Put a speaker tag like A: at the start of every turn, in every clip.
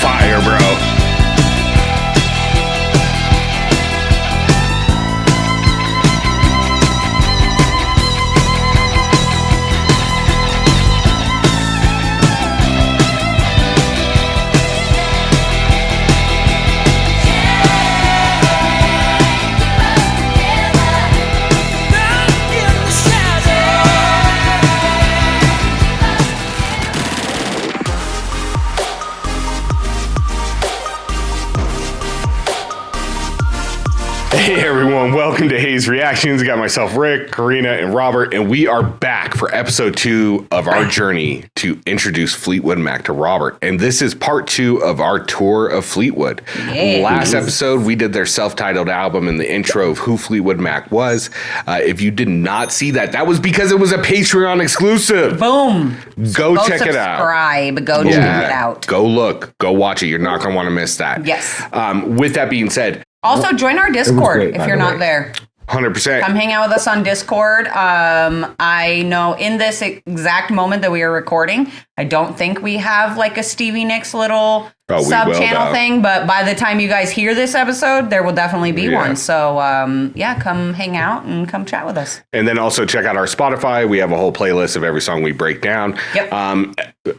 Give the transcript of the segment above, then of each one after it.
A: fire, bro. Hey everyone, welcome to Hazed Reactions. I got myself, Rick, Karina, and Robert, and we are back for episode 2 of our journey to introduce Fleetwood Mac to Robert. And this is part 2 of our tour of Fleetwood. Yes. Last episode, we did their self-titled album and the intro of who Fleetwood Mac was. If you did not see that, that was because it was a Patreon exclusive.
B: Boom.
A: Go check it out.
B: Subscribe. Go check it out.
A: Go look. Go watch it. You're not going to want to miss that.
B: Yes.
A: With that being said,
B: also, join our Discord if you're not there.
A: 100%.
B: Come hang out with us on Discord. I know in this exact moment that we are recording, I don't think we have like a Stevie Nicks little sub-channel thing, but by the time you guys hear this episode, there will definitely be one. So, come hang out and come chat with us.
A: And then also check out our Spotify. We have a whole playlist of every song we break down.
B: Yep.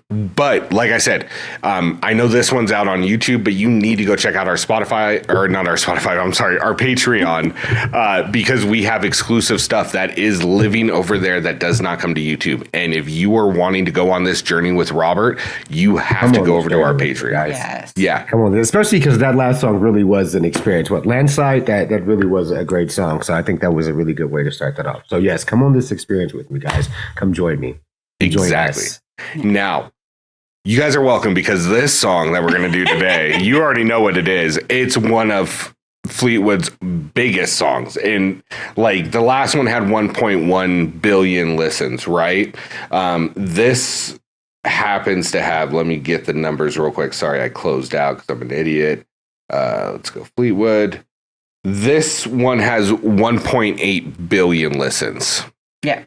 A: But like I said, I know this one's out on YouTube, but you need to go check out our Spotify, or not our Spotify, I'm sorry, our Patreon, because we have exclusive stuff that is living over there that does not come to YouTube. And if you are wanting to go on this journey with Robert, you have to go over to our Patreon.
B: Yes.
A: Yeah.
C: Come on, especially because that last song really was an experience. Landslide, that really was a great song. So I think that was a really good way to start that off. So yes, come on this experience with me, guys. Come join me.
A: Exactly. Now, you guys are welcome, because this song that we're going to do today, you already know what it is. It's one of Fleetwood's biggest songs. And like the last one had 1.1 billion listens, right? This happens to have, let me get the numbers real quick. Sorry, I closed out because I'm an idiot. Let's go Fleetwood. This one has 1.8 billion listens.
B: Yeah.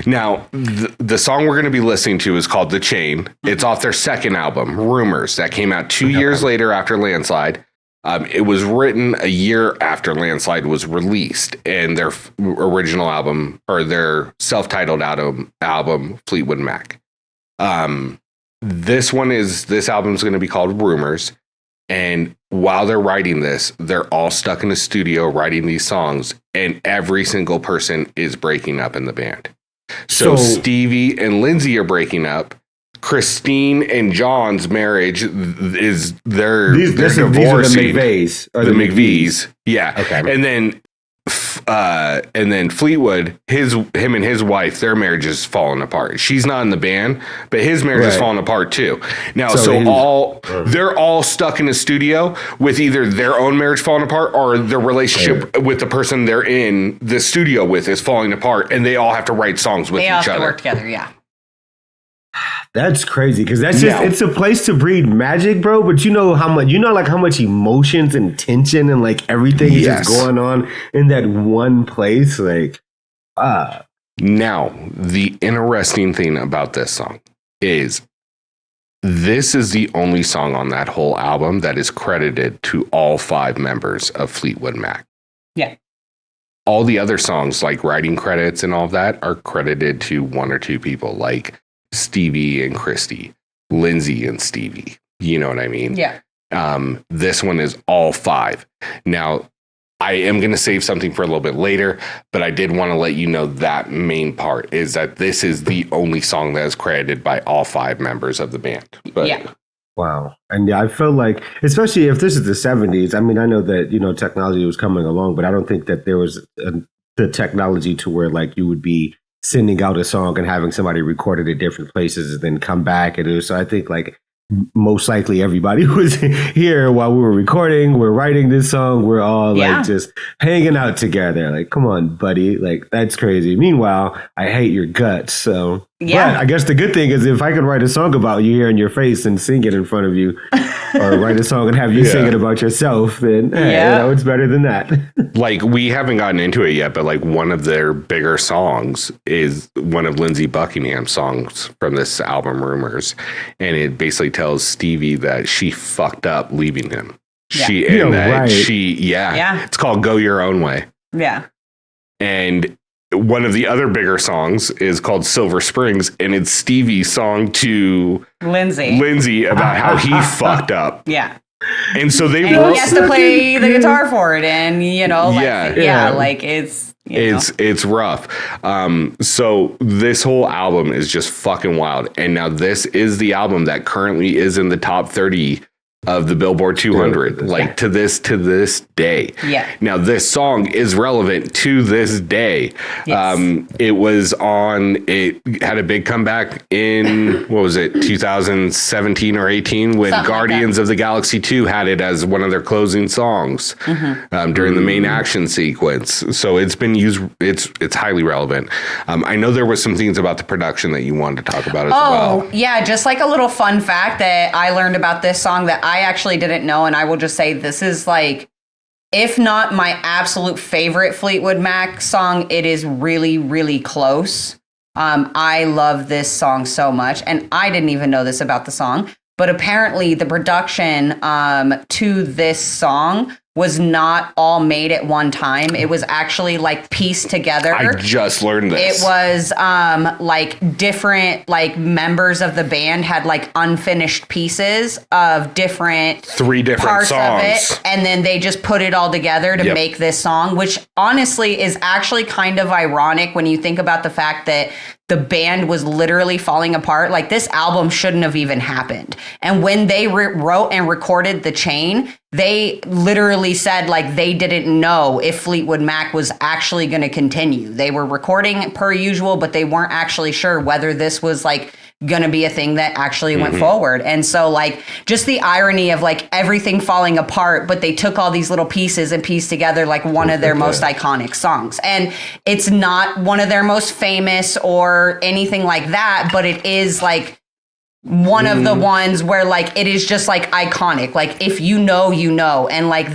A: Now, the song we're going to be listening to is called The Chain. It's off their second album, Rumours, that came out 2 years later after Landslide. It was written a year after Landslide was released, and their original album, or their self-titled album Fleetwood Mac. This album is going to be called Rumours. And while they're writing this, they're all stuck in a studio writing these songs, and every single person is breaking up in the band. So Stevie and Lindsey are breaking up. Christine and John's marriage is they're divorcing.
C: These are
A: the McVies. Yeah.
C: Okay.
A: And then Fleetwood, him and his wife, their marriage is falling apart. She's not in the band, but his marriage is falling apart too. Now, they're all stuck in a studio with either their own marriage falling apart, or their relationship with the person they're in the studio with is falling apart, and they all have to write songs with each other. They all have to
B: work together, yeah.
C: That's crazy, because that's just it's a place to breed magic, bro. But you know how much emotions and tension and like everything is just going on in that one place.
A: Now, the interesting thing about this song is this is the only song on that whole album that is credited to all 5 members of Fleetwood Mac.
B: Yeah.
A: All the other songs, like writing credits and all of that, are credited to 1 or 2 people, like Stevie and Christy, Lindsey and Stevie. You know what I mean?
B: Yeah.
A: This one is all 5. Now, I am going to save something for a little bit later, but I did want to let you know that main part is that this is the only song that is credited by all 5 members of the band. But,
C: wow. And I feel like, especially if this is the 70s, I mean, I know that, technology was coming along, but I don't think that there was the technology to where like you would be sending out a song and having somebody record it at different places and then come back and do. So I think like most likely everybody was here while we were recording, we're writing this song, we're all like just hanging out together. Like, come on, buddy. Like, that's crazy. Meanwhile, I hate your guts. So
B: Yeah.
C: But I guess the good thing is if I could write a song about you here in your face and sing it in front of you, or write a song and have you sing it about yourself, then it's better than that.
A: Like, we haven't gotten into it yet, but like one of their bigger songs is one of Lindsey Buckingham's songs from this album, Rumours, and it basically tells Stevie that she fucked up leaving him.
B: Yeah.
A: It's called "Go Your Own Way."
B: Yeah.
A: And one of the other bigger songs is called Silver Springs, and it's Stevie's song to Lindsey about how he fucked up.
B: Yeah.
A: And so he
B: has to play the guitar for it, and
A: it's rough. So this whole album is just fucking wild. And now this is the album that currently is in the top 30 of the Billboard 200, to this day.
B: Yeah.
A: Now this song is relevant to this day.
B: Yes.
A: It had a big comeback in 2017 or 18 when
B: Something
A: Guardians of the Galaxy 2 had it as one of their closing songs during the main action sequence. So it's been used. It's highly relevant. I know there was some things about the production that you wanted to talk about as well.
B: Oh, yeah. Just like a little fun fact that I learned about this song that I actually didn't know. And I will just say this is like, if not my absolute favorite Fleetwood Mac song, it is really, really close. I love this song so much. And I didn't even know this about the song. But apparently the production to this song was not all made at one time. It was actually like pieced together.
A: I just learned this.
B: It was like different like members of the band had like unfinished pieces of three different parts
A: songs
B: of it, and then they just put it all together to make this song, which honestly is actually kind of ironic when you think about the fact that the band was literally falling apart. Like, this album shouldn't have even happened. And when they wrote and recorded The Chain, they literally said like they didn't know if Fleetwood Mac was actually going to continue. They were recording per usual, but they weren't actually sure whether this was like going to be a thing that actually went forward. And so like just the irony of like everything falling apart, but they took all these little pieces and pieced together like one of their most iconic songs. And it's not one of their most famous or anything like that, but it is like one of the ones where like it is just like iconic. Like if you know, you know. And like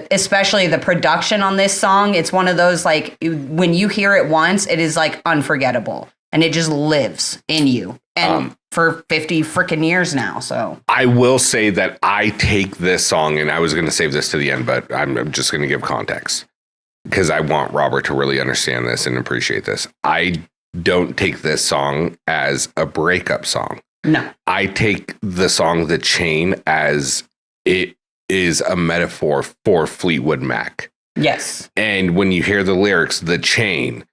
B: especially the production on this song, it's one of those like when you hear it once, it is like unforgettable. And it just lives in you. And for 50 freaking years now. So
A: I will say that I take this song, and I was going to save this to the end, but I'm just going to give context because I want Robert to really understand this and appreciate this. I don't take this song as a breakup song.
B: No.
A: I take the song The Chain as it is a metaphor for Fleetwood Mac.
B: Yes.
A: And when you hear the lyrics, The Chain,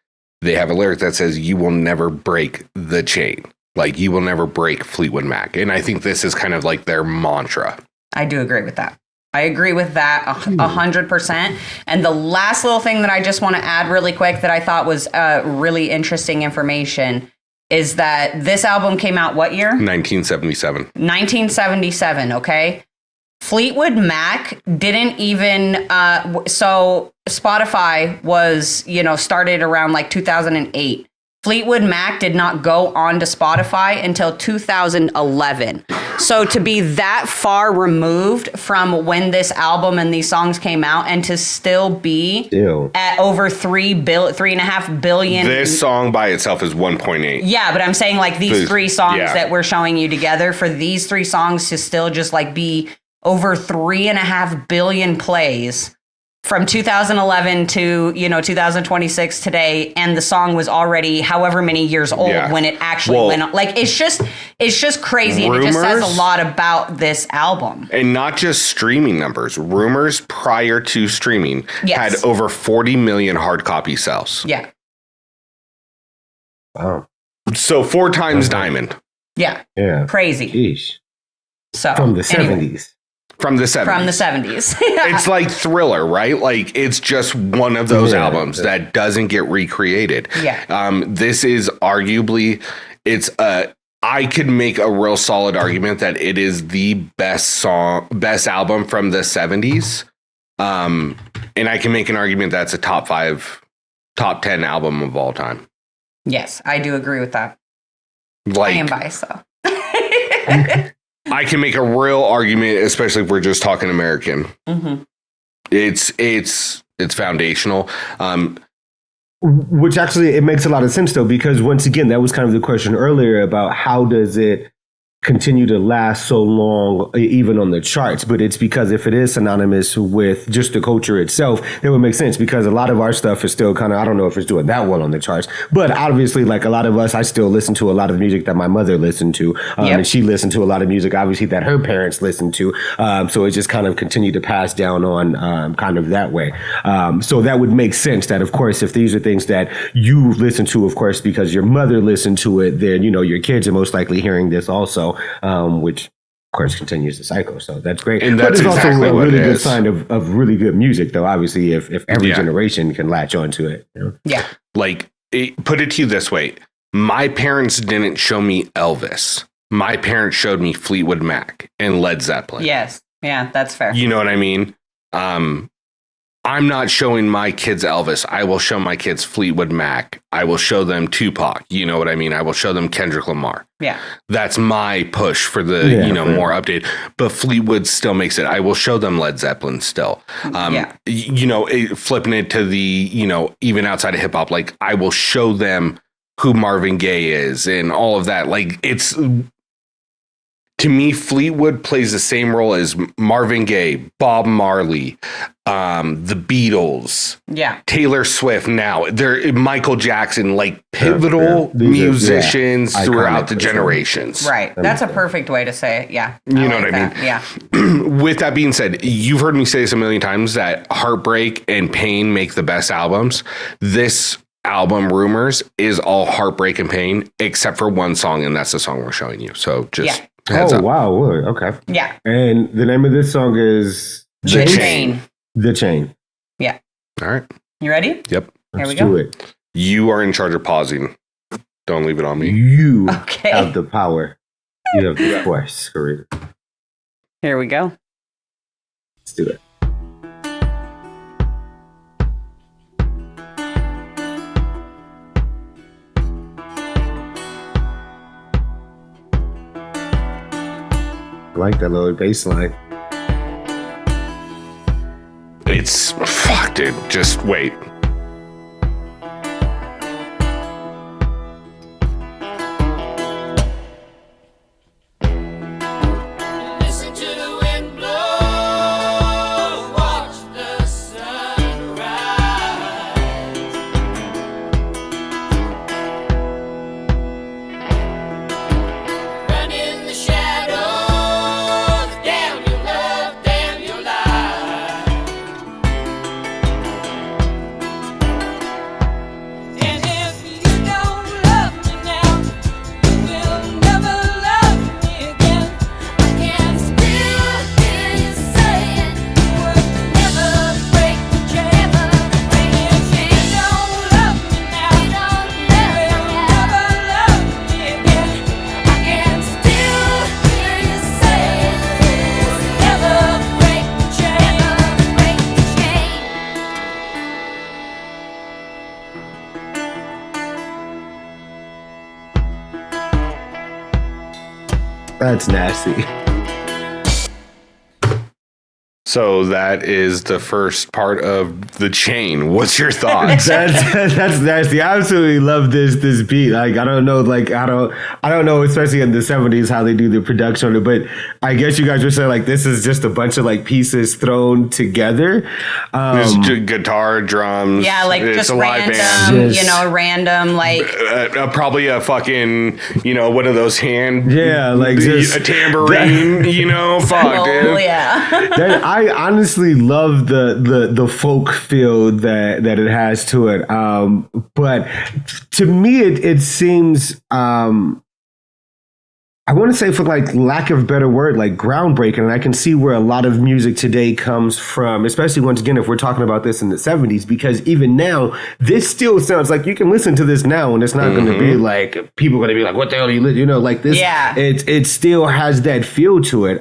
A: they have a lyric that says, "You will never break the chain." Like, you will never break Fleetwood Mac. And I think this is kind of like their mantra.
B: I do agree with that. I agree with that 100%. And the last little thing that I just want to add really quick that I thought was really interesting information is that this album came out what year?
A: 1977.
B: 1977, okay? Fleetwood Mac didn't even, so Spotify was, started around like 2008. Fleetwood Mac did not go on to Spotify until 2011. So to be that far removed from when this album and these songs came out and to still be at over 3.5 billion.
A: This song by itself is 1.8.
B: Yeah, but I'm saying like these three songs that we're showing you together, for these three songs to still just like be over 3.5 billion plays from 2011 to 2026 today, and the song was already however many years old when it actually went on. Like it's just crazy. And it just says a lot about this album.
A: And not just streaming numbers. Rumours prior to streaming had over 40 million hard copy sales.
B: Yeah.
C: Wow.
A: So 4 times diamond.
B: Yeah.
C: Yeah.
B: Crazy.
C: Jeez.
B: So
C: from the 70s.
A: From the 70s.
B: From the 70s.
A: It's like Thriller, right? Like it's just one of those albums that doesn't get recreated.
B: Yeah.
A: This is arguably, I could make a real solid argument that it is the best album from the 70s. And I can make an argument that's a top 10 album of all time.
B: Yes, I do agree with that.
A: Like,
B: I am biased, so.
A: I can make a real argument, especially if we're just talking American.
B: Mm-hmm.
A: It's foundational.
C: Which actually, it makes a lot of sense, though, because once again, that was kind of the question earlier about how does it continue to last so long, even on the charts. But it's because if it is synonymous with just the culture itself, it would make sense, because a lot of our stuff is still kind of, I don't know if it's doing that well on the charts, but obviously, like a lot of us, I still listen to a lot of music that my mother listened to, and she listened to a lot of music, obviously, that her parents listened to. So it just kind of continued to pass down on kind of that way. So that would make sense that, of course, if these are things that you listen to, of course, because your mother listened to it, then, you know, your kids are most likely hearing this also. Which of course continues the cycle, so that's great.
A: And that's
C: but it's
A: exactly
C: also a really good
A: is.
C: sign of really good music, though. Obviously, if every generation can latch onto it, you know?
B: Yeah.
A: Like, put it to you this way: my parents didn't show me Elvis. My parents showed me Fleetwood Mac and Led Zeppelin.
B: Yes. Yeah, that's fair.
A: You know what I mean? I'm not showing my kids Elvis. I will show my kids Fleetwood Mac. I will show them Tupac. You know what I mean? I will show them Kendrick Lamar.
B: Yeah.
A: That's my push for the, more update. But Fleetwood still makes it. I will show them Led Zeppelin still. Flipping it to the, even outside of hip hop, like I will show them who Marvin Gaye is and all of that. Like it's, to me, Fleetwood plays the same role as Marvin Gaye, Bob Marley, the Beatles, Taylor Swift. Now they're Michael Jackson, like pivotal musicians throughout the generations.
B: Right. That's a perfect way to say it. Yeah.
A: You know what I mean?
B: Yeah.
A: With that being said, you've heard me say this a million times that Heartbreak and Pain make the best albums. This album, Rumours, is all heartbreak and pain, except for one song, and that's the song we're showing you. So just heads up.
C: Wow. Okay.
B: Yeah.
C: And the name of this song is
B: The Chain.
C: The Chain.
B: Yeah.
A: All right.
B: You ready?
A: Yep.
B: Here we
C: Let's
B: go.
C: do it.
A: You are in charge of pausing. Don't leave it on me.
C: You have the power. You have the force, Karina.
B: Here we go.
C: Let's do it. I like that little bass line.
A: It's fuck, dude. Just wait.
D: Listen to the wind blow, watch the sun rise. Run in the shadows, damn your love, damn your life. And if you don't love me now, you will never love me again. I can still hear you saying you would never break the chain. If you don't love me now, you will never love me again. I can still hear you saying you would never break the chain.
C: That's nasty.
A: So that is the first part of The Chain. What's your thoughts?
C: That's nasty. I absolutely love this beat. Like I don't know, especially in the 70s how they do the production on it. But I guess you guys were saying like this is just a bunch of like pieces thrown together.
A: There's guitar, drums.
B: Yeah, like
A: it's
B: just
A: a live
B: random,
A: band.
B: random, like
A: Probably a fucking, one of those hand.
C: Yeah, like just
A: a tambourine. Fuck, dude.
B: yeah.
C: I honestly love the folk feel that it has to it. But to me, it seems, I want to say, for like lack of a better word, like groundbreaking. And I can see where a lot of music today comes from, especially once again, if we're talking about this in the 70s, because even now, this still sounds like you can listen to this now and it's not going to be like, people are going to be like, what the hell are you listening? Like this, it still has that feel to it.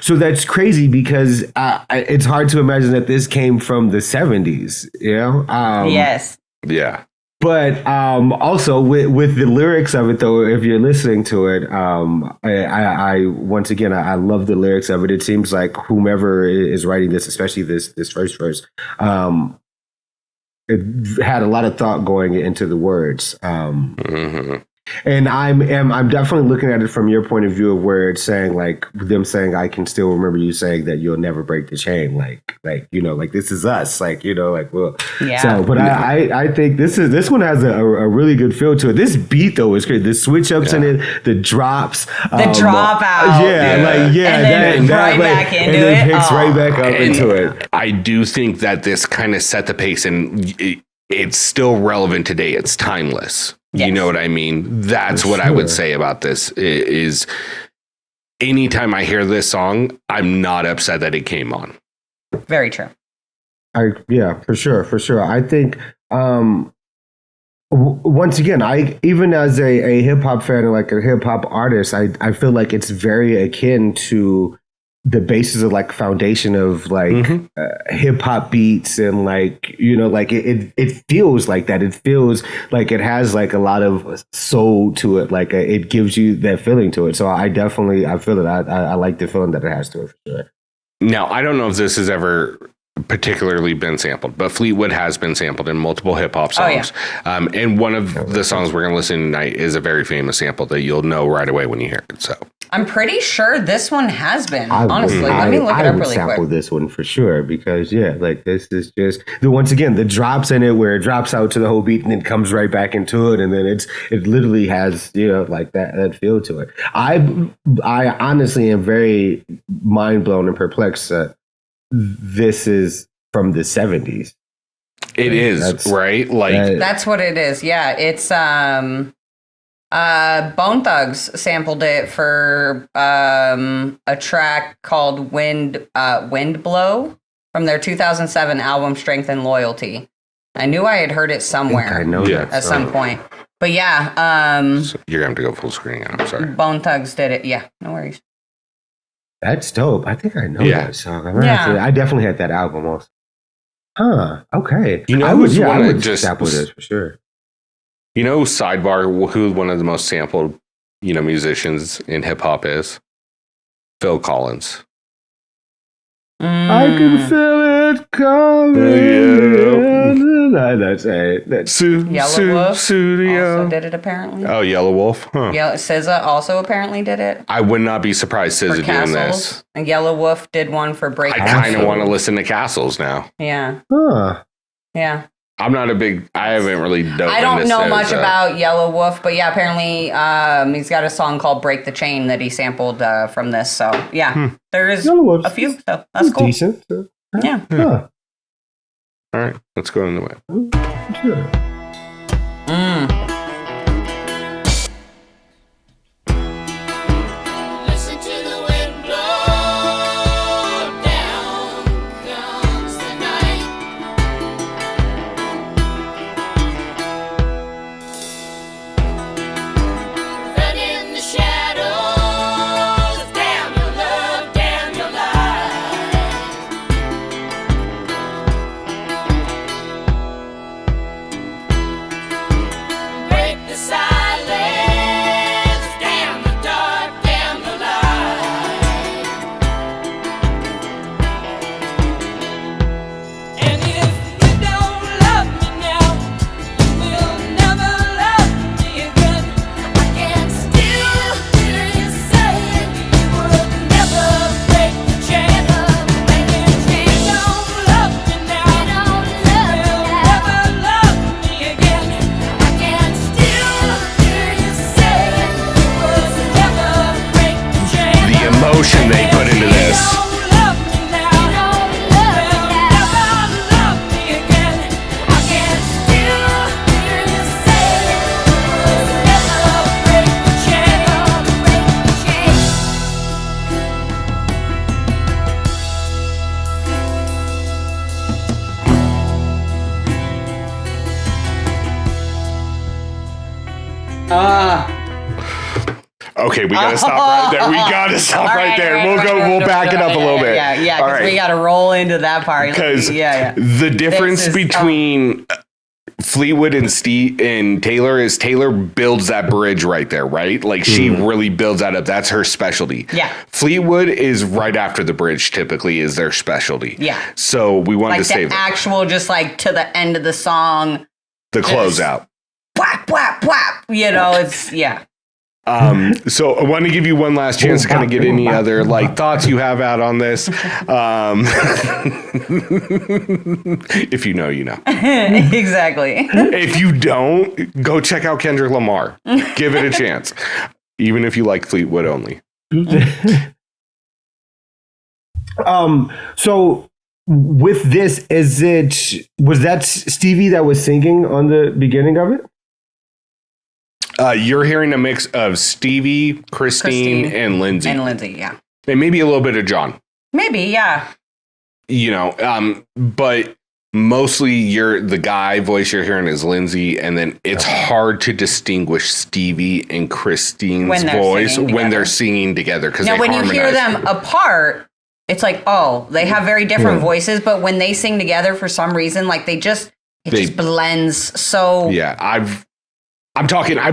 C: So that's crazy because it's hard to imagine that this came from the 70s,
B: Yes.
A: Yeah.
C: But also with the lyrics of it, though, if you're listening to it, I once again I love the lyrics of it. It seems like whomever is writing this, especially this first verse, it had a lot of thought going into the words. And I'm definitely looking at it from your point of view of where it's saying like them saying, I can still remember you saying that you'll never break the chain. Like, like this is us. Like, well,
B: Yeah.
C: So, but I think this one has a really good feel to it. This beat though is great. The switch ups in it, the drops,
B: The drop out.
C: and then
B: right back into
C: and then
B: it.
C: picks right back up into it.
A: I do think that this kind of set the pace, and it's still relevant today. It's timeless.
B: Yes.
A: You know what I mean? That's
C: For
A: what I would
C: sure.
A: say about this is anytime I hear this song, I'm not upset that it came on.
B: Very true.
C: For sure. I think once again, I even as a hip hop fan and like a hip hop artist, I feel like it's very akin to the basis of like foundation of like hip hop beats and like like it feels like that. It feels like it has like a lot of soul to it. Like it gives you that feeling to it. So I feel it. I like the feeling that it has to it for sure.
A: Now, I don't know if this has ever particularly been sampled, but Fleetwood has been sampled in multiple hip hop songs. And one of the songs we're going to listen to tonight is a very famous sample that you'll know right away when you hear it. So
B: I'm pretty sure this one has been. Honestly, let me look it up really
C: sample
B: quick.
C: this one for sure because like this is just once again the drops in it where it drops out to the whole beat and then comes right back into it and then it literally has like that feel to it. I honestly am very mind blown and perplexed that this is from the 70s.
A: it is, right? Like
B: That's what it is. Yeah, it's Bone Thugs sampled it for a track called Wind Blow from their 2007 album Strength and Loyalty. I knew I had heard it somewhere
C: I know that
B: at
C: song.
B: some point. But yeah,
A: so you're going to have to go full screen. I'm sorry.
B: Bone Thugs did it. Yeah, no worries.
C: That's dope. I think I know
A: Yeah.
C: that song.
B: Yeah.
C: I definitely had that album also. Huh. Okay.
A: You know
C: I would,
A: who's one
C: I
A: that
C: would
A: just-
C: sample this for sure.
A: You know, sidebar, who one of the most sampled, musicians in hip hop is? Phil Collins.
C: I can feel it coming. That's it. That's
B: Yellow Wolf
A: Studio.
B: also did it apparently.
A: Oh, Yellow Wolf. Huh.
B: Yeah, SZA also apparently did it
A: I would not be surprised
B: for
A: SZA doing this.
B: Castles, and Yellow Wolf did one for
A: I
B: Breakup.
A: kind of
C: Awesome.
A: want to listen to Castles now.
B: Yeah,
C: huh.
B: yeah.
A: I'm not I haven't really dove
B: I don't
A: into
B: know much
A: SZA.
B: about Yellow Wolf, but yeah, apparently he's got a song called "Break the Chain" that he sampled from this. So yeah, there is
C: Yellow Wolf's
B: a few. So that's cool.
C: decent.
B: Yeah.
C: Huh.
A: All right, let's go in the way.
C: Sure.
D: Listen to the wind blow, down comes the night. Run in the shadows, damn your love, damn your life. Break the silence, damn the dark, damn the light. And if you don't love me now, you will never love me again. I can still hear you saying you would never break the chain. And if you don't love me now, you will never love me again. I can still hear you saying you would never break the chain.
A: The emotion they put into this. Okay, we gotta stop right there. We gotta stop right there. We'll back it up a little bit.
B: Yeah,
A: All
B: because
A: right.
B: we got to roll into that part.
A: Because
B: yeah.
A: the difference
B: This is-
A: between Fleetwood and Steve and Taylor builds that bridge right there, right? Like she really builds that up. That's her specialty.
B: Yeah.
A: Fleetwood is right after the bridge typically is their specialty.
B: Yeah.
A: So we wanted
B: Like
A: to save
B: the actual, just like to the end of the song.
A: the closeout.
B: Whap, whap, whap. You know, it's, yeah.
A: So I want to give you one last chance to kind of get any other like thoughts you have out on this. If you know, you know.
B: Exactly.
A: If you don't, go check out Kendrick Lamar. Give it a chance, even if you like Fleetwood only.
C: So with this, was that Stevie that was singing on the beginning of it?
A: You're hearing a mix of Stevie, Christine, and Lindsay.
B: And Lindsay, yeah.
A: And maybe a little bit of John.
B: Maybe, yeah.
A: You know, but mostly the guy voice you're hearing is Lindsay, and then it's hard to distinguish Stevie and Christine's voice when they're singing together. Because
B: now, when you hear them apart, it's like, oh, they have very different voices, but when they sing together, for some reason, like it just blends so.
A: Yeah, I've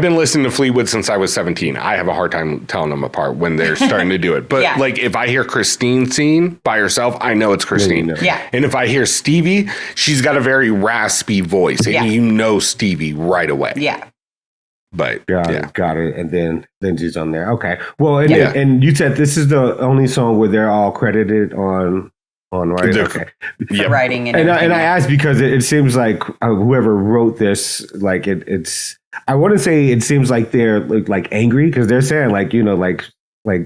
A: been listening to Fleetwood since I was 17. I have a hard time telling them apart when they're starting to do it. But like if I hear Christine sing by herself, I know it's Christine.
B: Yeah.
A: And if I hear Stevie, she's got a very raspy voice. And you know Stevie right away.
B: Yeah.
A: But
C: got it. And then Lindsay's on there. Okay. Well, and you said this is the only song where they're all credited on right? Okay.
B: The writing and
C: I asked because it seems like whoever wrote this, like it's. I want to say it seems like they're like angry because they're saying like, you know, like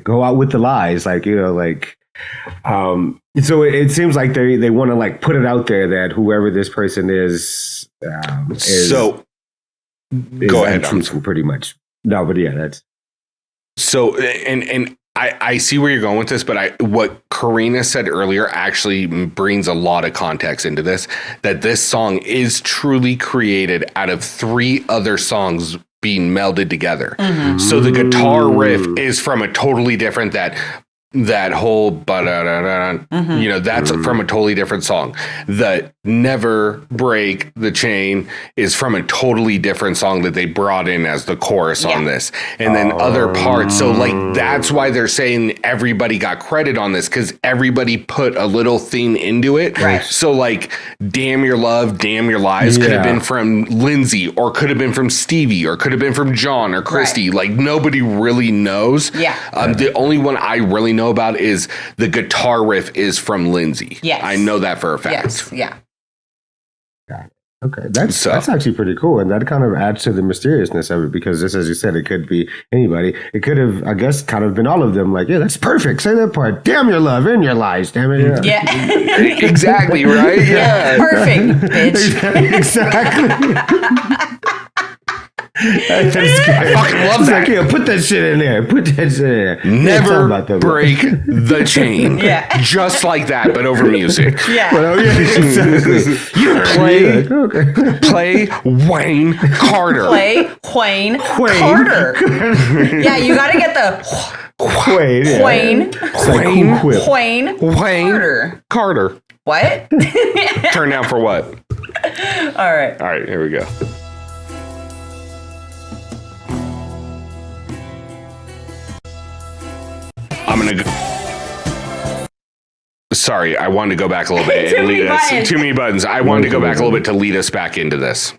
C: go out with the lies, like, you know, like so it seems like they want to like put it out there that whoever this person is
A: go ahead,
C: untruthful, pretty much. No, but yeah, that's
A: so and I see where you're going with this, but what Karina said earlier actually brings a lot of context into this, that this song is truly created out of 3 other songs being melded together. Mm-hmm. So the guitar riff is from a totally different, that whole you know, that's from a totally different song. The Never Break the Chain is from a totally different song that they brought in as the chorus on this, and then other parts. So like that's why they're saying everybody got credit on this, because everybody put a little thing into it.
B: Right.
A: So like Damn Your Love, Damn Your Lies could have been from Lindsay, or could have been from Stevie, or could have been from John or Christy. Like nobody really knows. The only one I really know about is the guitar riff is from Lindsay.
B: Yes.
A: I know that for a fact.
B: Yes. Yeah.
C: got it. Okay, that's actually pretty cool, and that kind of adds to the mysteriousness of it, because this, as you said, it could be anybody. It could have, I guess, kind of been all of them. Like, yeah, that's perfect. Say that part. Damn your love and your lies. Damn it.
B: Yeah.
A: Exactly right. Yeah.
B: Perfect, bitch.
C: Exactly.
A: I fucking love that.
C: Like, yeah, put that shit in there. Put that shit in there.
A: Never break the chain.
B: Yeah.
A: Just like that, but over music.
B: Yeah.
C: Well, yeah, exactly.
A: You play Wayne Carter.
B: Play Wayne Carter. Yeah, you got to get the Wayne
A: Carter.
B: What?
A: Turn down for what?
B: All right,
A: here we go. I'm going to go. Sorry, I wanted to go back a little bit and lead us. Too many buttons. I wanted to go back a little bit to lead us back into this.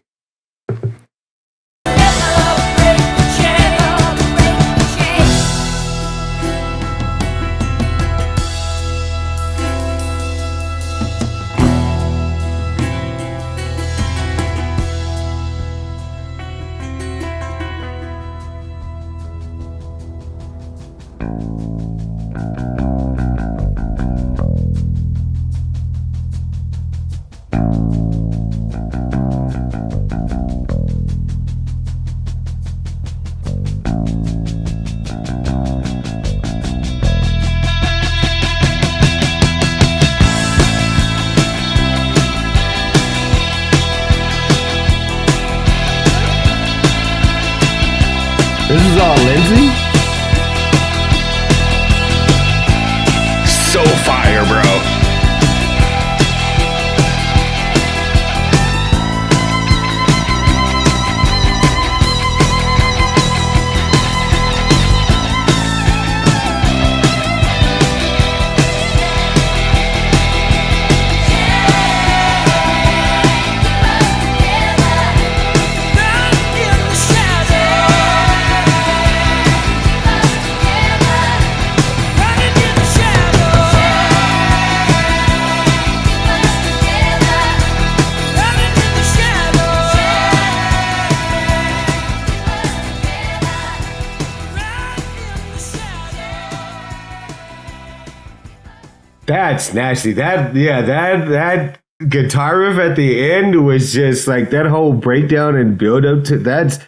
C: That's nasty. That guitar riff at the end was just like that whole breakdown and build up to that's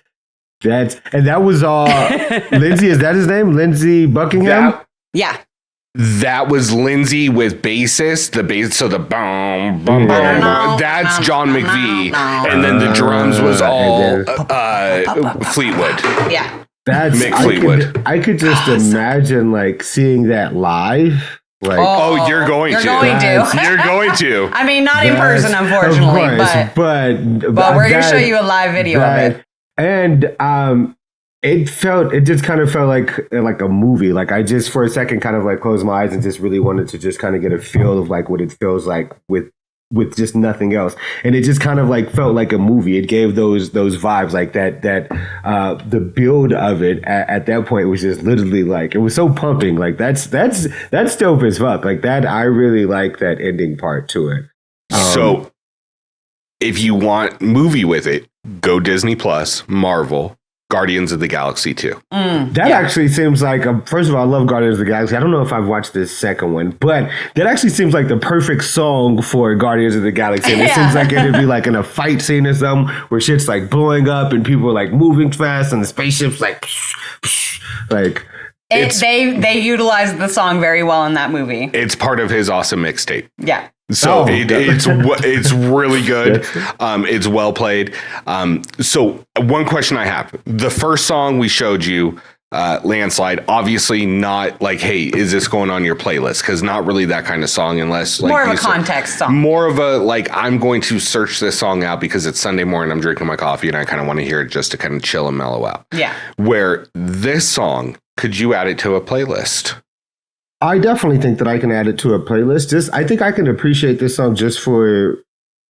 C: and that was all Lindsey, is that his name? Lindsey Buckingham?
B: Yeah.
A: That was Lindsey with bassist, the bass, so the boom, boom, boom. That's John McVie, and then the drums was all Fleetwood.
B: Yeah.
C: That's
A: Mick Fleetwood.
C: I could just imagine like seeing that live. Like,
A: oh, you're going to. You're going to.
B: I mean, not in person, unfortunately, but we're gonna show you a live video of it.
C: And it just kind of felt like a movie. Like I just for a second kind of like closed my eyes and just really wanted to just kind of get a feel of like what it feels like with just nothing else. And it just kind of like felt like a movie. It gave those vibes like that the build of it at that point was just literally like, it was so pumping. Like that's dope as fuck. Like that, I really like that ending part to it.
A: So if you want movie with it, go Disney Plus, Marvel, Guardians of the Galaxy 2.
C: That actually seems like, first of all, I love Guardians of the Galaxy. I don't know if I've watched this second one, but that actually seems like the perfect song for Guardians of the Galaxy. And it seems like it'd be like in a fight scene or something where shit's like blowing up and people are like moving fast and the spaceship's like
B: they utilized the song very well in that movie.
A: It's part of his awesome mixtape.
B: Yeah.
A: So it's really good. It's well played. So one question I have: the first song we showed you, Landslide, obviously not like, hey, is this going on your playlist? Because not really that kind of song, unless like
B: more of a context song.
A: More of a like, I'm going to search this song out because it's Sunday morning, I'm drinking my coffee, and I kind of want to hear it just to kind of chill and mellow out. Yeah. Where this song, could you add it to a playlist?
C: I definitely think that I can add it to a playlist. I think I can appreciate this song just for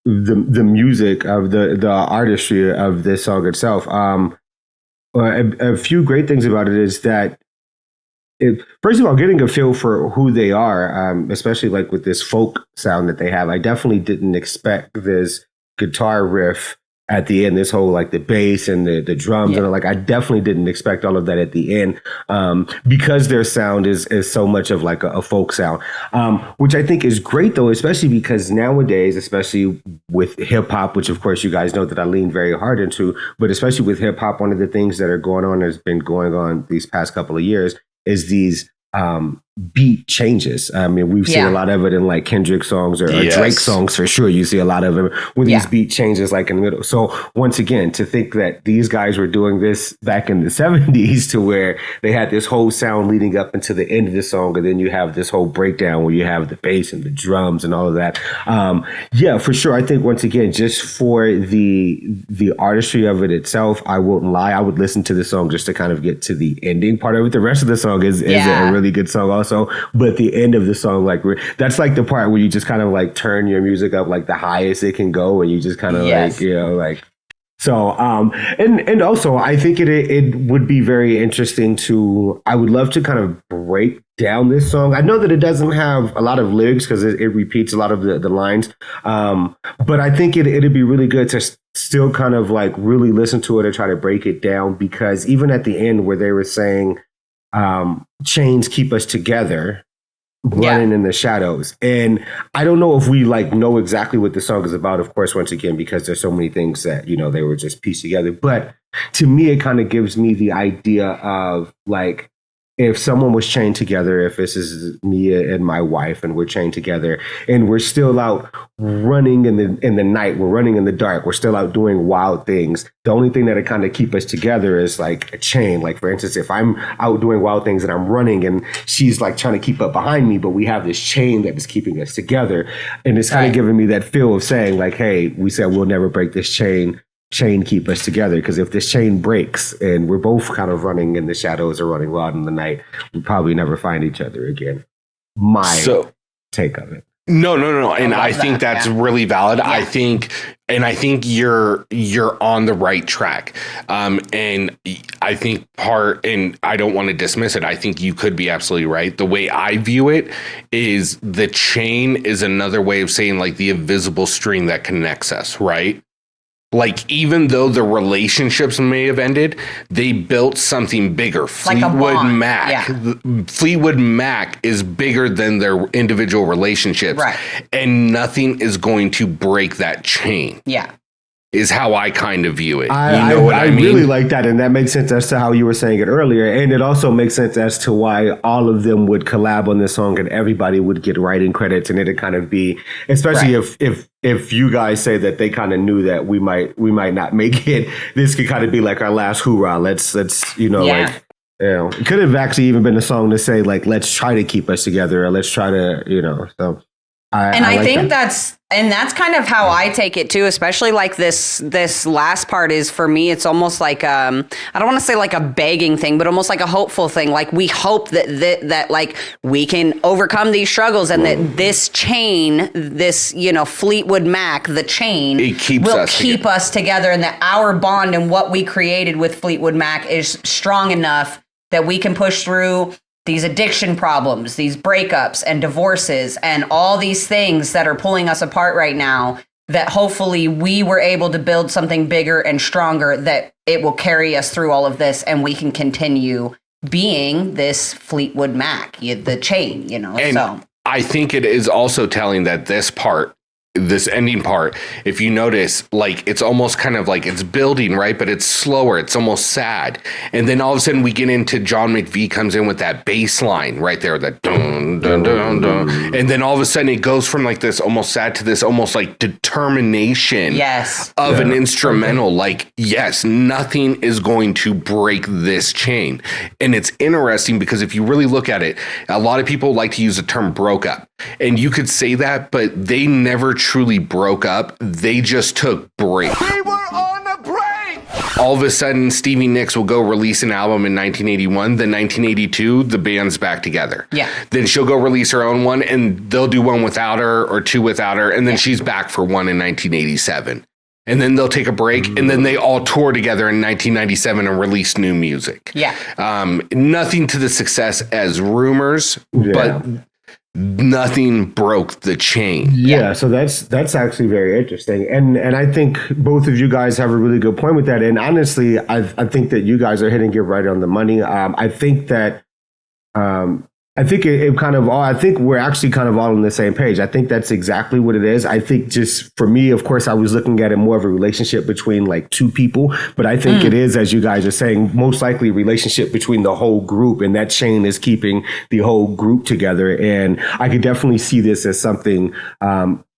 C: the music of the artistry of this song itself. A few great things about it is that, first of all, getting a feel for who they are, especially like with this folk sound that they have. I definitely didn't expect this guitar riff at the end, this whole like the bass and the drums, and like I definitely didn't expect all of that at the end, because their sound is so much of like a folk sound, which I think is great though, especially because nowadays, especially with hip hop, which of course you guys know that I lean very hard into, but especially with hip hop, one of the things that are going on, has been going on these past couple of years, is these beat changes. I mean, we've seen a lot of it in like Kendrick songs or Drake songs for sure. You see a lot of it with these beat changes like in the middle. So once again, to think that these guys were doing this back in the 70s to where they had this whole sound leading up into the end of the song, and then you have this whole breakdown where you have the bass and the drums and all of that. Yeah, for sure. I think once again, just for the artistry of it itself, I won't lie, I would listen to the song just to kind of get to the ending part of it. The rest of the song is a really good song also. But the end of the song, like that's like the part where you just kind of like turn your music up like the highest it can go, and you just kind of like, you know, like, so and also I think it would be very interesting to, I would love to kind of break down this song. I know that it doesn't have a lot of lyrics because it repeats a lot of the lines, but I think it'd be really good to still kind of like really listen to it and try to break it down, because even at the end where they were saying chains keep us together, running in the shadows, and I don't know if we like know exactly what the song is about, of course, once again, because there's so many things that, you know, they were just pieced together, but to me it kind of gives me the idea of like, if someone was chained together, if this is me and my wife and we're chained together and we're still out running in the night, we're running in the dark, we're still out doing wild things, the only thing that kind of keep us together is like a chain. Like, for instance, if I'm out doing wild things and I'm running and she's like trying to keep up behind me, but we have this chain that is keeping us together. And it's kind of giving me that feel of saying like, hey, we said we'll never break this chain keep us together, because if this chain breaks and we're both kind of running in the shadows or running wild in the night, we'll probably never find each other again. My take of it.
A: No. And I think that's really valid. Yeah. I think you're on the right track. And I think and I don't want to dismiss it, I think you could be absolutely right. The way I view it is the chain is another way of saying like the invisible string that connects us, right? Like, even though the relationships may have ended, they built something bigger.
B: Like a
A: Fleetwood
B: bond.
A: Mac.
B: Yeah.
A: Fleetwood Mac is bigger than their individual relationships.
B: Right.
A: And nothing is going to break that chain.
B: Yeah.
A: Is how I kind of view it.
C: I really like that, and that makes sense as to how you were saying it earlier, and it also makes sense as to why all of them would collab on this song, and everybody would get writing credits, and it'd kind of be, especially if you guys say that they kind of knew that we might not make it, this could kind of be like our last hoorah. Let's like, it could have actually even been a song to say like, let's try to keep us together, or let's try to, so.
B: I think that's kind of how I take it too, especially like this last part is, for me, it's almost like I don't want to say like a begging thing, but almost like a hopeful thing. Like, we hope that like we can overcome these struggles, and that this chain, this, Fleetwood Mac, the chain, will keep us together, and that our bond and what we created with Fleetwood Mac is strong enough that we can push through these addiction problems, these breakups and divorces, and all these things that are pulling us apart right now, that hopefully we were able to build something bigger and stronger, that it will carry us through all of this, and we can continue being this Fleetwood Mac, the chain, And so
A: I think it is also telling that this ending part, if you notice, like, it's almost kind of like it's building, right? But it's slower. It's almost sad. And then all of a sudden we get into John McVie comes in with that bass line right there, that dun, dun, dun, dun. And then all of a sudden it goes from like this almost sad to this almost like determination of an instrumental. Like, yes, nothing is going to break this chain. And it's interesting because if you really look at it, a lot of people like to use the term broke up. And you could say that, but they never truly broke up. They just took breaks.
E: We were on a break!
A: All of a sudden, Stevie Nicks will go release an album in 1981. Then 1982, the band's back together.
B: Yeah.
A: Then she'll go release her own one, and they'll do one without her or two without her. And then she's back for one in 1987. And then they'll take a break, and then they all tour together in 1997 and release new music.
B: Yeah.
A: Nothing to the success as Rumours, but nothing broke the chain.
C: Yeah, so that's actually very interesting, and I think both of you guys have a really good point with that. And honestly, I think that you guys are hitting it right on the money. I think that I think it kind of all, I think we're actually kind of all on the same page. I think that's exactly what it is. I think just for me, of course, I was looking at it more of a relationship between like two people, but I think it is, as you guys are saying, most likely a relationship between the whole group, and that chain is keeping the whole group together. And I could definitely see this as something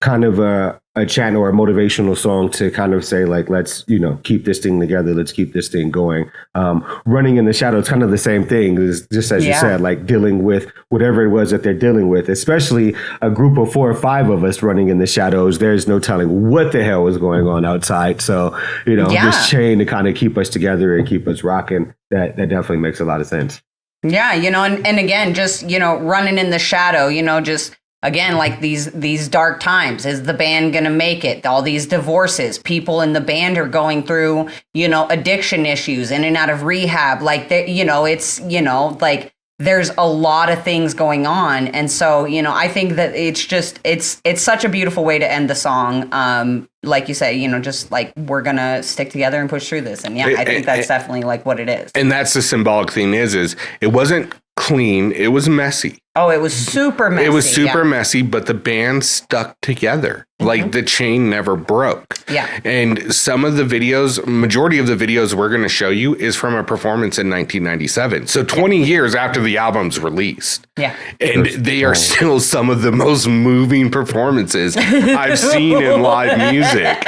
C: kind of a chant or a motivational song to kind of say like, let's, keep this thing together. Let's keep this thing going. Running in the Shadows, kind of the same thing, is just as you said, like dealing with whatever it was that they're dealing with, especially a group of 4 or 5 of us running in the shadows. There's no telling what the hell is going on outside. So, this chain to kind of keep us together and keep us rocking, that definitely makes a lot of sense.
B: Yeah. And again, just, running in the shadow, just, again, like these dark times. Is the band going to make it? All these divorces, people in the band are going through, addiction issues, in and out of rehab. Like, it's, like there's a lot of things going on. And so, I think that it's just, it's such a beautiful way to end the song. Like you say, just like, we're going to stick together and push through this. And I think that's definitely like what it is. And
A: that's the symbolic thing is it wasn't clean. It was messy.
B: Oh, it was super messy.
A: It was super messy, but the band stuck together. Like the chain never broke.
B: Yeah. And
A: some of the videos, majority of the videos we're going to show you is from a performance in 1997. So 20 years after the album's released.
B: Yeah.
A: And they are still some of the most moving performances I've seen in live music.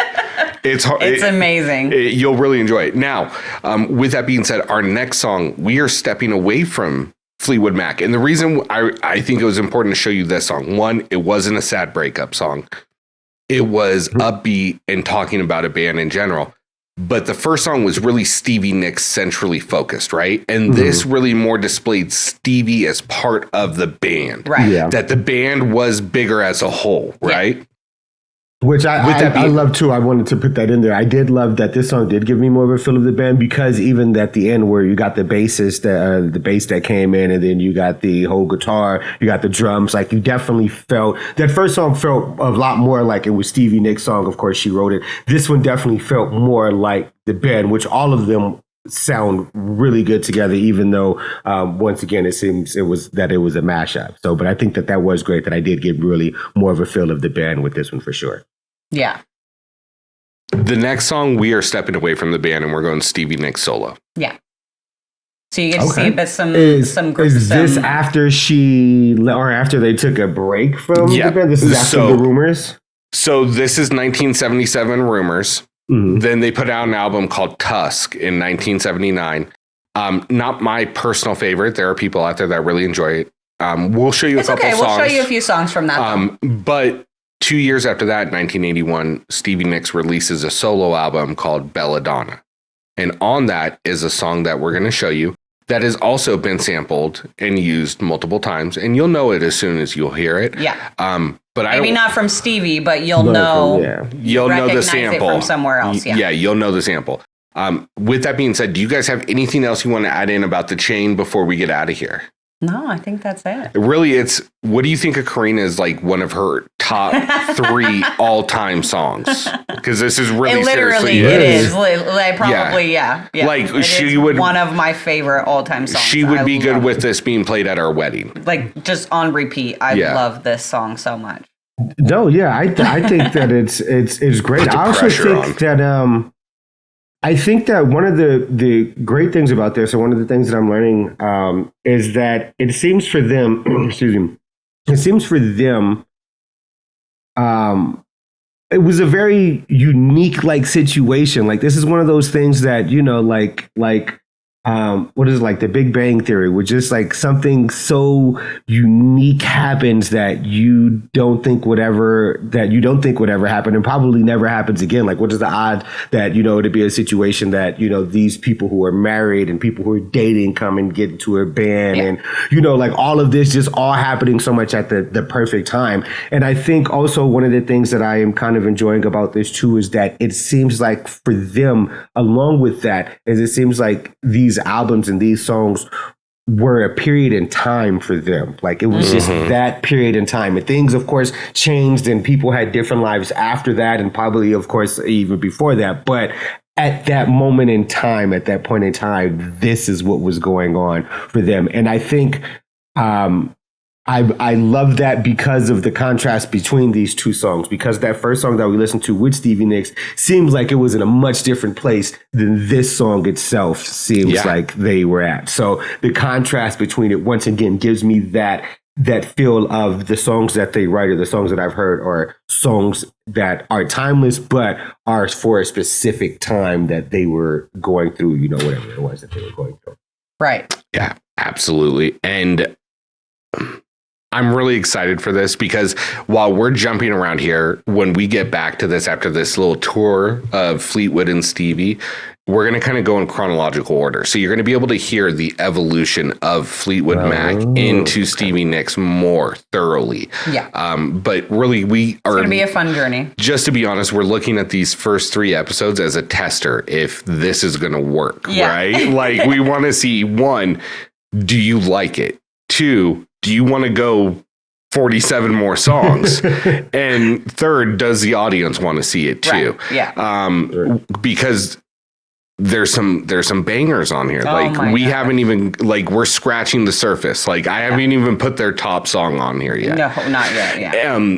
A: It's
B: amazing.
A: You'll really enjoy it. Now, with that being said, our next song, we are stepping away from Fleetwood Mac. And the reason I think it was important to show you this song, one, it wasn't a sad breakup song. It was upbeat and talking about a band in general. But the first song was really Stevie Nicks centrally focused, right? And this really more displayed Stevie as part of the band.
B: Right. Yeah.
A: That the band was bigger as a whole, right?
C: Which I love too. I wanted to put that in there. I did love that this song did give me more of a feel of the band, because even at the end where you got the bassist, the bass that came in, and then you got the whole guitar, you got the drums, like you definitely felt that first song felt a lot more like it was Stevie Nicks' song. Of course, she wrote it. This one definitely felt more like the band, which all of them sound really good together, even though once again it was a mashup. So, but I think that was great, that I did get really more of a feel of the band with this one for sure.
B: Yeah.
A: The next song, we are stepping away from the band and we're going Stevie Nicks solo.
B: Yeah. So you get to see a bit some
C: Is this after after they took a break from the band? This is after the Rumours?
A: So this is 1977 Rumours. Mm-hmm. Then they put out an album called Tusk in 1979. Not my personal favorite. There are people out there that really enjoy it. We'll show you a couple songs.
B: We'll show you a few songs from that.
A: But 2 years after that, 1981, Stevie Nicks releases a solo album called Belladonna. And on that is a song that we're going to show you that has also been sampled and used multiple times. And you'll know it as soon as you'll hear it.
B: Yeah.
A: But
B: maybe not from Stevie, but you'll know the sample
A: it
B: from somewhere else. Yeah.
A: You'll know the sample. With that being said, do you guys have anything else you want to add in about The Chain before we get out of here?
B: No, I think that's it.
A: Really, what do you think of Karina is like one of her top 3 all-time songs? Because this is really seriously.
B: It is. Probably, yeah.
A: Like she would
B: one of my favorite all-time songs.
A: She would be good with this being played at our wedding.
B: Like just on repeat. I love this song so much.
C: No, yeah, I think that it's great. I also think that I think that one of the great things about this, and one of the things that I'm learning, is that it seems for them, it was a very unique like situation. Like this is one of those things that, what is it, like the Big Bang Theory, where just like something so unique happens that you don't think would ever happen, and probably never happens again. Like, what is the odd that, it'd be a situation that, these people who are married and people who are dating come and get into a band, and, like all of this just all happening so much at the perfect time. And I think also one of the things that I am kind of enjoying about this too is that it seems like for them, along with that, is it seems like these albums and these songs were a period in time for them. Like it was just that period in time, and things of course changed and people had different lives after that, and probably of course even before that, but at that moment in time, at that point in time, this is what was going on for them. And I think I love that because of the contrast between these two songs, because that first song that we listened to with Stevie Nicks seems like it was in a much different place than this song itself seems like they were at. So the contrast between it once again gives me that feel of the songs that they write, or the songs that I've heard, are songs that are timeless but are for a specific time that they were going through, whatever it was that they were going through.
B: Right.
A: Yeah, absolutely. And I'm really excited for this, because while we're jumping around here, when we get back to this after this little tour of Fleetwood and Stevie, we're going to kind of go in chronological order. So you're going to be able to hear the evolution of Fleetwood Mac into Stevie Nicks more thoroughly.
B: Yeah.
A: But really, it's going
B: to be a fun journey.
A: Just to be honest, we're looking at these first 3 episodes as a tester if this is going to work, right? Like we want to see, 1, do you like it? 2, do you want to go 47 more songs? And 3rd, does the audience want to see it too?
B: Right. Yeah.
A: Because there's some bangers on here. Like we haven't even, like, we're scratching the surface. Like I haven't even put their top song on here yet.
B: No, not yet. Yeah.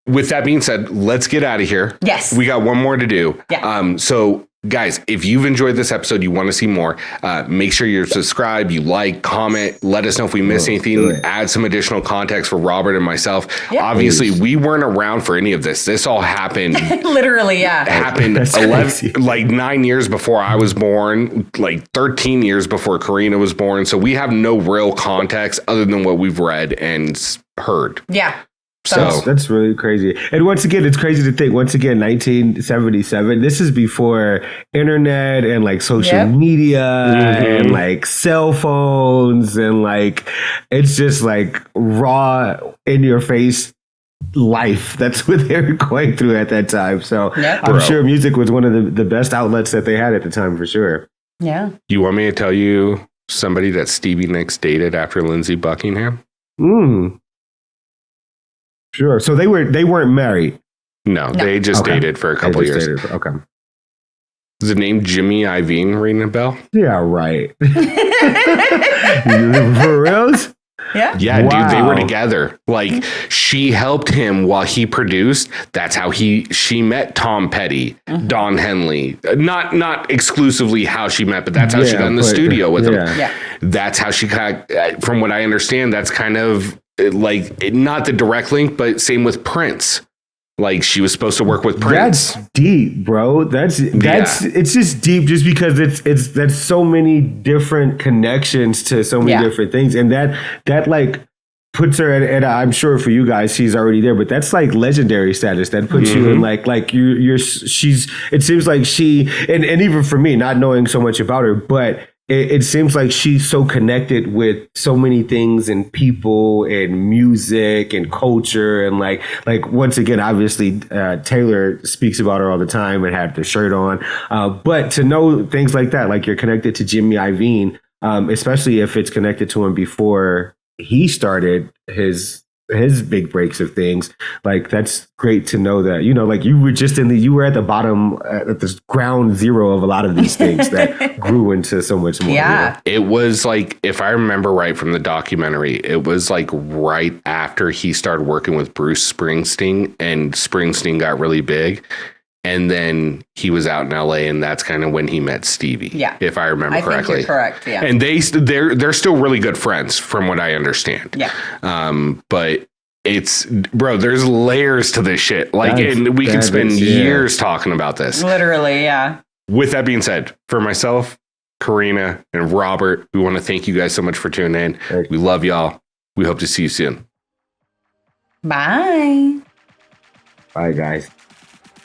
A: With that being said, let's get out of here.
B: Yes.
A: We got one more to do.
B: Yeah.
A: So guys, if you've enjoyed this episode, you want to see more, make sure you're subscribed, you like, comment, let us know if we miss anything, add some additional context for Robert and myself. Yeah. Obviously, we weren't around for any of this. This all happened.
B: Literally,
A: happened 9 years before I was born, like 13 years before Karina was born. So we have no real context other than what we've read and heard.
B: Yeah.
A: So
C: that's really crazy. And once again, it's crazy to think, 1977, this is before internet and like social media and like cell phones, and like it's just like raw in your face life. That's what they were going through at that time. So
B: Yep.
C: I'm
A: Bro.
C: sure music was one of the best outlets that they had at the time for sure.
B: Yeah.
A: You want me to tell you somebody that Stevie Nicks dated after Lindsey Buckingham?
C: Sure. So they weren't married.
A: No, they just
C: Okay.
A: dated for a
C: They
A: couple
C: just
A: years.
C: dated. Okay.
A: Is the name Jimmy Iovine ringing a bell?
C: Yeah, right. For reals?
B: Yeah.
A: Yeah, dude, they were
C: Wow.
A: together. Like she helped him while he produced. That's how she met Tom Petty, Don Henley. Not exclusively how she met, but that's how she
C: Yeah,
A: got in the
C: but-
A: studio with him.
B: Yeah.
A: That's how she got. From what I understand, that's kind of like not the direct link, but same with Prince. Like she was supposed to work with Prince.
C: That's deep, bro. That's it's just deep just because it's that's so many different connections to so many
B: Yeah.
C: different things. And that like puts her at I'm sure for you guys she's already there, but that's like legendary status. That puts you in like she's it seems like she and even for me, not knowing so much about her, but it seems like she's so connected with so many things and people and music and culture and like once again, obviously Taylor speaks about her all the time and had the shirt on. But to know things like that, like you're connected to Jimmy Iovine, especially if it's connected to him before he started his big breaks of things, like that's great to know that, you know, like you were just you were at the bottom, at the ground zero of a lot of these things that grew into so much more.
B: Yeah.
A: It was like, if I remember right from the documentary, it was like right after he started working with Bruce Springsteen and Springsteen got really big. And then he was out in LA and that's kind of when he met Stevie.
B: Yeah.
A: If I remember
B: I think
A: correctly.
B: you're correct. Yeah.
A: And they're still really good friends from what I understand.
B: Yeah.
A: But it's, bro, there's layers to this shit. Like, and we can spend years talking about this.
B: Literally. Yeah.
A: With that being said, for myself, Karina, and Robert, we want to thank you guys so much for tuning in.
C: Thank
A: We love y'all. We hope to see you soon.
B: Bye.
C: Bye, guys.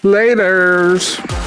A: Laters.